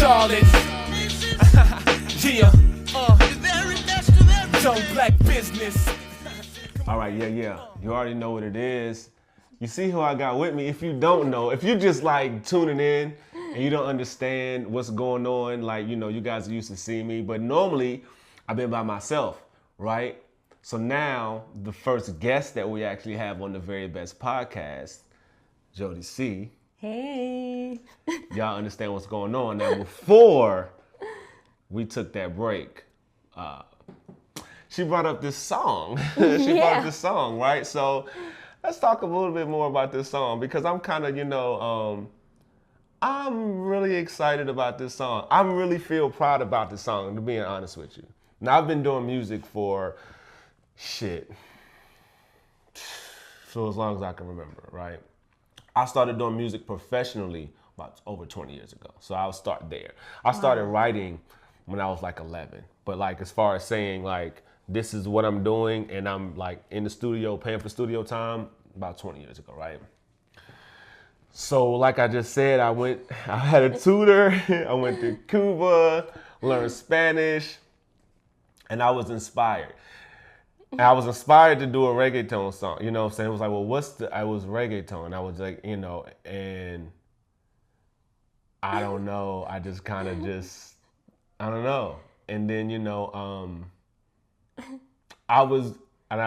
Charlotte. Yeah, Young Black Business. All right, yeah. You already know what it is. You see who I got with me. If you don't know, if you just like tuning in and you don't understand what's going on, like, you know, you guys used to see me, but normally I've been by myself, right? So now the first guest that we actually have on the Very Best Podcast, Joddy C. Hey. Y'all understand what's going on. Now, before we took that break, she brought up this song. Brought up this song, right? So let's talk a little bit more about this song because I'm kind of, I'm really excited about this song. I really feel proud about this song, to be honest with you. Now, I've been doing music for as long as I can remember, right? I started doing music professionally about over 20 years ago. So I'll start there. I started writing when I was like 11. But like, as far as saying like, this is what I'm doing and I'm like in the studio, paying for studio time, about 20 years ago, right? So like I just said, I had a tutor, I went to Cuba, learned Spanish, and I was inspired. And I was inspired to do a reggaeton song, you know what I'm saying? It was like, well, I was reggaeton. I was like, and I don't know. I just kind of I don't know. And then, I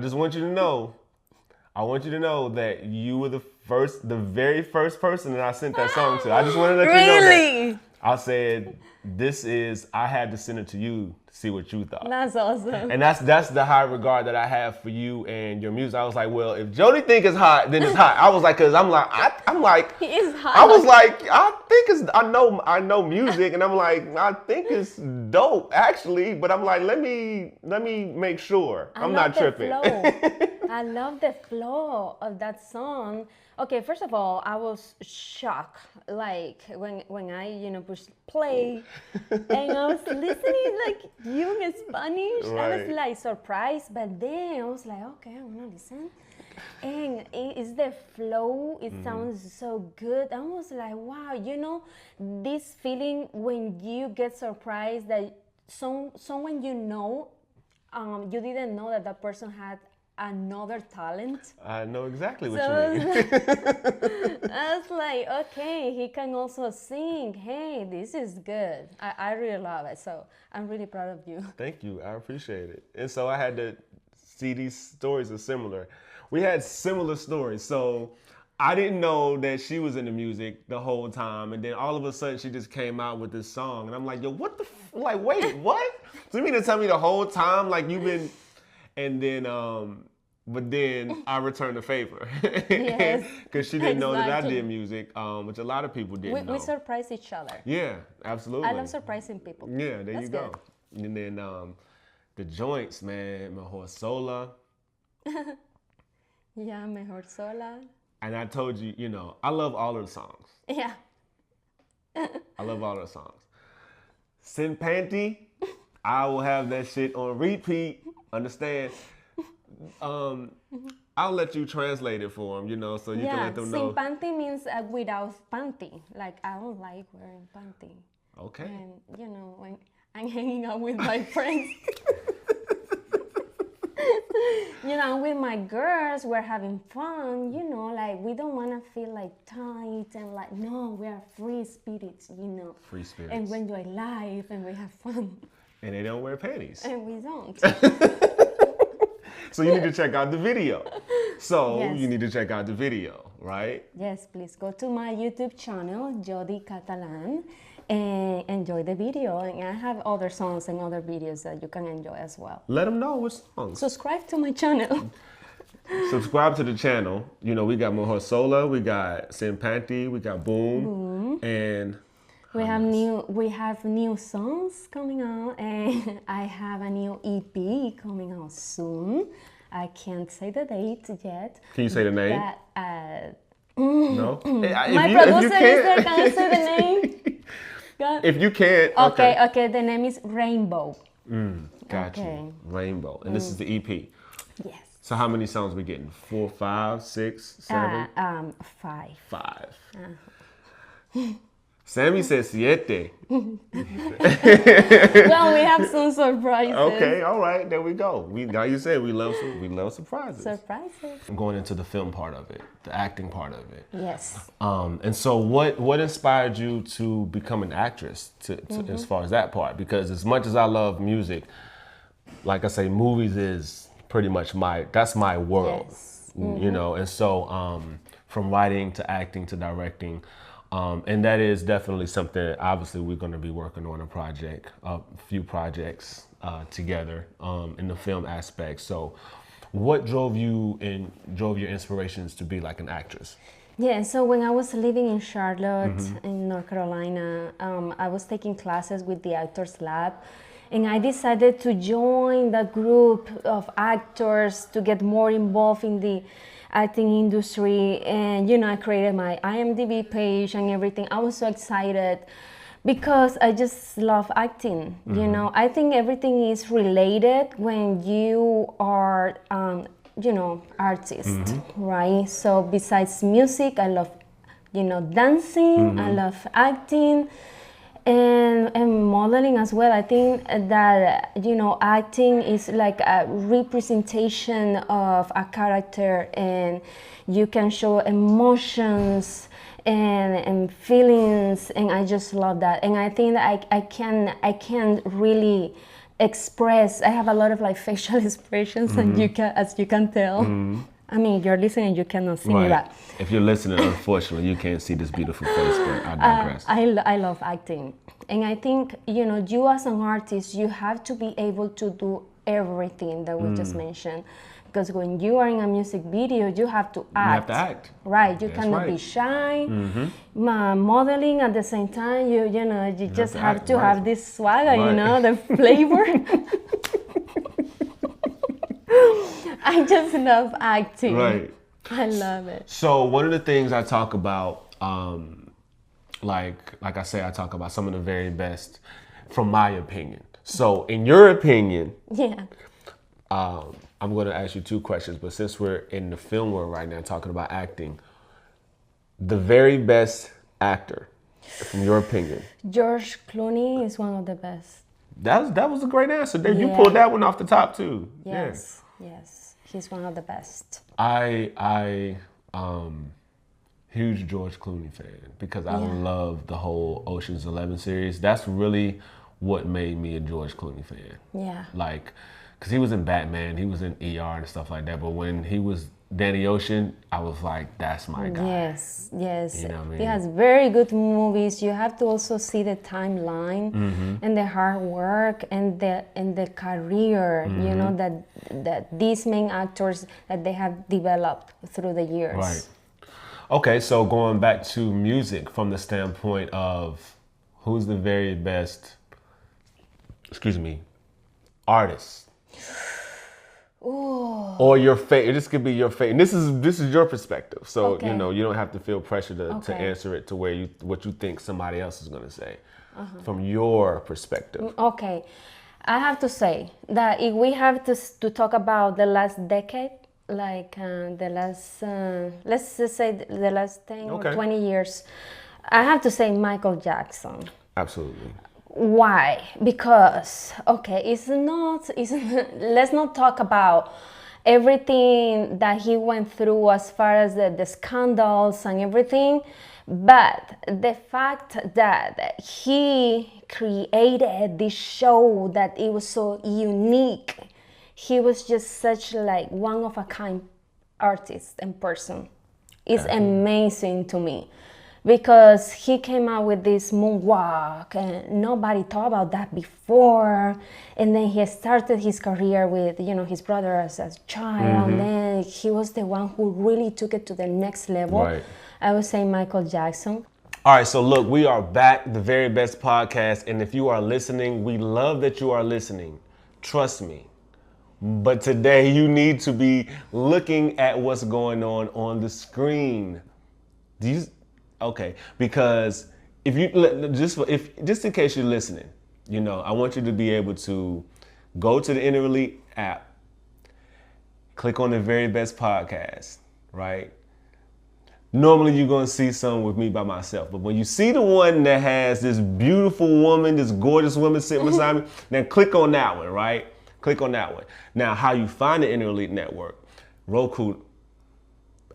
just want you to know, that you were the very first person that I sent that song to. I just want to let you know that. I said, I had to send it to you to see what you thought. That's awesome. And that's the high regard that I have for you and your music. I was like, well, if Joddy think it's hot, then it's hot. I was like, cause I'm like, he is hot. I was like, I know music, and I'm like, I think it's dope actually, but I'm like, let me make sure I'm not tripping. I love the flow of that song. Okay, first of all, I was shocked, like when I pushed play, and I was listening like you in Spanish. Right. I was like surprised, but then I was like, okay, I'm gonna listen. And it's the flow. It sounds so good. I was like, wow, this feeling when you get surprised that someone you didn't know that person had another talent. I know exactly what you mean. I was like, okay, he can also sing. Hey, this is good. I really love it. So I'm really proud of you. Thank you. I appreciate it. And so I had to see these stories are similar. We had similar stories. So I didn't know that she was into music the whole time. And then all of a sudden she just came out with this song. And I'm like, yo, what the wait, what? So you mean to tell me the whole time like you've been... And then, but then I returned the favor. Yes. Because she didn't know that I did music, which a lot of people didn't know. We surprise each other. Yeah, absolutely. I love surprising people. Yeah, there That's you go. Good. And then the joints, man, Mejor Sola. Yeah, Mejor Sola. And I told you, I love all of the songs. Yeah. I love all of the songs. Sin Panty, I will have that shit on repeat. Understand? I'll let you translate it for them, so you can let them know. Sin panty means without panty. Like, I don't like wearing panty. Okay. And, when I'm hanging out with my friends, I'm with my girls, we're having fun, like, we don't want to feel like tight and like, no, we are free spirits, Free spirits. And we enjoy life and we have fun. And they don't wear panties. And we don't. So you need to check out the video. Yes. You need to check out the video, right? Yes, please go to my YouTube channel, Joddy Catalán, and enjoy the video. And I have other songs and other videos that you can enjoy as well. Let them know what songs. Subscribe to my channel. Subscribe to the channel. We got Mejor Sola, we got Sin Panty, we got Boom, and we have new songs coming out, and I have a new EP coming out soon. I can't say the date yet. Can you say the name? No. My producer is there. Can I say the name? If you can't. Okay. The name is Rainbow. Got you. Rainbow, and this is the EP. Yes. So how many songs we getting? 4, 5, 6, 7? 5. 5. Sammy said siete. Well, we have some surprises. Okay, all right, there we go. Now you said we love surprises. Surprises. I'm going into the film part of it, the acting part of it. Yes. And so what inspired you to become an actress to as far as that part? Because as much as I love music, like I say, movies is pretty much that's my world. Yes. You know, and so from writing to acting to directing, and that is definitely something. Obviously, we're going to be working on a few projects together in the film aspect. So, what drove your inspirations to be like an actress? Yeah, so when I was living in Charlotte, in North Carolina, I was taking classes with the Actors Lab, and I decided to join the group of actors to get more involved in the acting industry. And I created my IMDb page and everything. I was so excited because I just love acting. I think everything is related when you are artist, right? So besides music, I love dancing, I love acting, and modeling as well. I think that acting is like a representation of a character, and you can show emotions and feelings, and I just love that. And I think that I can really express. I have a lot of like facial expressions, and as you can tell. I mean, you're listening, you cannot see me, but if you're listening, unfortunately, you can't see this beautiful face, but I digress. I love acting. And I think, you as an artist, you have to be able to do everything that we just mentioned. Because when you are in a music video, you have to act. You have to act. Right, you That's cannot be right. shy. Modeling at the same time, you just have to have this swagger, the flavor. I just love acting. Right. I love it. So one of the things I talk about, like I say, I talk about some of the very best from my opinion. So in your opinion, Yeah. I'm going to ask you two questions, but since we're in the film world right now talking about acting, the very best actor, from your opinion? George Clooney is one of the best. That was a great answer. You Yeah. pulled that one off the top too. Yes, yes. He's one of the best. I huge George Clooney fan because I love the whole Ocean's 11 series. That's really what made me a George Clooney fan. Yeah. Like, because he was in Batman, he was in ER and stuff like that. But when he was Danny Ocean, I was like, that's my guy. Yes, yes. You know what I mean? He has very good movies. You have to also see the timeline and the hard work and the career, that these main actors that they have developed through the years. Right. Okay, so going back to music from the standpoint of who's the very best, artist? Ooh. Or your favorite. This could be your favorite. This is your perspective. So, Okay. you don't have to feel pressure to Okay. answer it to where what you think somebody else is going to say. From your perspective. Okay. I have to say that if we have to talk about the last decade, like the last, let's just say the last 10 Okay. or 20 years, I have to say Michael Jackson. Absolutely. Why? Because, okay, let's not talk about everything that he went through as far as the scandals and everything, but the fact that he created this show that it was so unique, he was just such like one of a kind artist and person. It's amazing to me. Because he came out with this moonwalk and nobody thought about that before. And then he started his career with, his brother as a child. And then he was the one who really took it to the next level. Right. I would say Michael Jackson. All right, so look, we are back, the very best podcast. And if you are listening, we love that you are listening. Trust me. But today you need to be looking at what's going on the screen. Okay, because if you just in case you're listening, I want you to be able to go to the Inner Elite app, click on the very best podcast, right? normally you're gonna see some with me by myself. But when you see the one that has this beautiful woman, this gorgeous woman sitting beside me, then click on that one, right? Click on that one. Now, how you find the Inner Elite Network: Roku,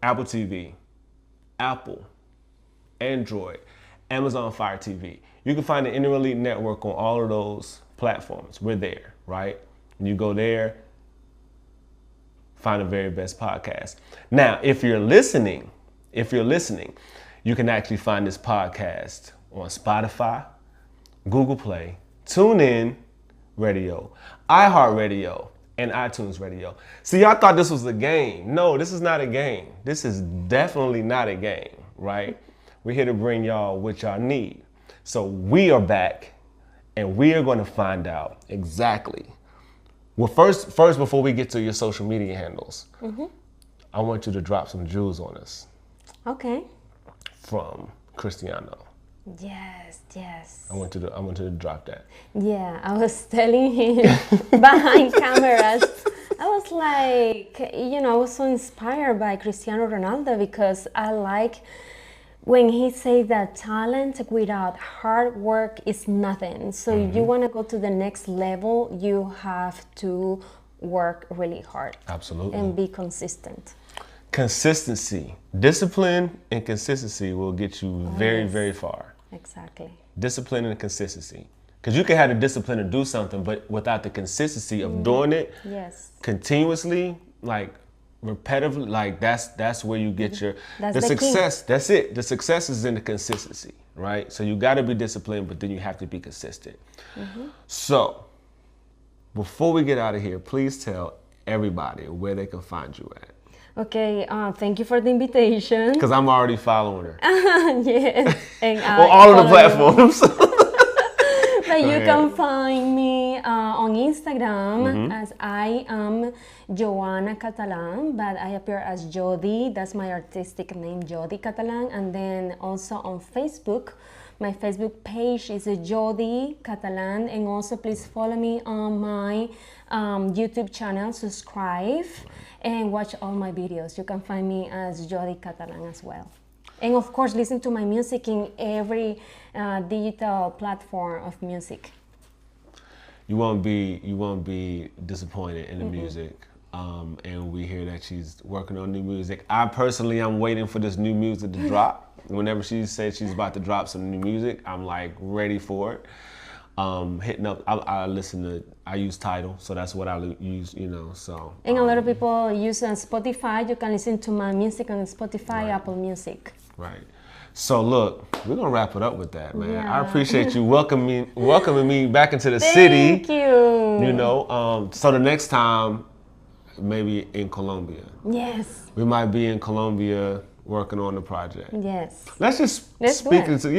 Apple TV, Apple, Android, Amazon Fire TV. You can find the Inner Elite Network on all of those platforms. We're there, right? And you go there, find the very best podcast. Now, if you're listening, you can actually find this podcast on Spotify, Google Play, TuneIn Radio, iHeartRadio, and iTunes Radio. See, y'all thought this was a game. No, this is not a game. This is definitely not a game, right? We're here to bring y'all what y'all need. So we are back, and we are going to find out exactly. Well, first, before we get to your social media handles, I want you to drop some jewels on us. Okay. From Cristiano. Yes, yes. I want you to drop that. Yeah, I was telling him behind cameras. I was like, I was so inspired by Cristiano Ronaldo because I like when he says that talent without hard work is nothing. So if you want to go to the next level, you have to work really hard. Absolutely. And be consistent. Consistency, discipline and consistency will get you very, very far. Exactly. Discipline and consistency. Because you can have the discipline to do something, but without the consistency of doing it continuously, like repetitively, like that's where you get the success. Key. That's it. The success is in the consistency, right? So you got to be disciplined, but then you have to be consistent. So before we get out of here, please tell everybody where they can find you at. Okay, thank you for the invitation. Because I'm already following her. Yes. And on all of the platforms. But you can find me on Instagram as I am Joanna Catalán, but I appear as Joddy. That's my artistic name, Joddy Catalán. And then also on Facebook. My Facebook page is Joddy Catalán, and also please follow me on my YouTube channel, subscribe, and watch all my videos. You can find me as Joddy Catalán as well. And of course, listen to my music in every digital platform of music. You won't be disappointed in the music. And we hear that she's working on new music. I personally am waiting for this new music to drop. Whenever she says she's about to drop some new music, I'm like ready for it. Hitting up, I use Tidal, so that's what I use, so. And a lot of people use Spotify. You can listen to my music on Spotify, right. Apple Music. Right. So look, we're gonna wrap it up with that, man. Yeah. I appreciate you welcoming me back into the city. Thank you. So the next time, maybe in Colombia. Yes. We might be in Colombia working on the project. Yes. Let's just speak it into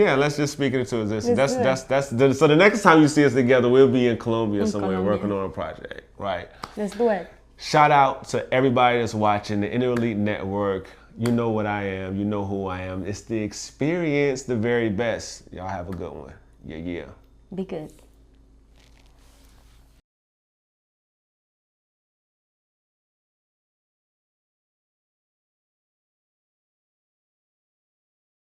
existence. So the next time you see us together, we'll be in Colombia somewhere working on a project, right? Let's do it. Shout out to everybody that's watching the Inner Elite Network. You know what I am. You know who I am. It's the experience, the very best. Y'all have a good one. Yeah. Be good.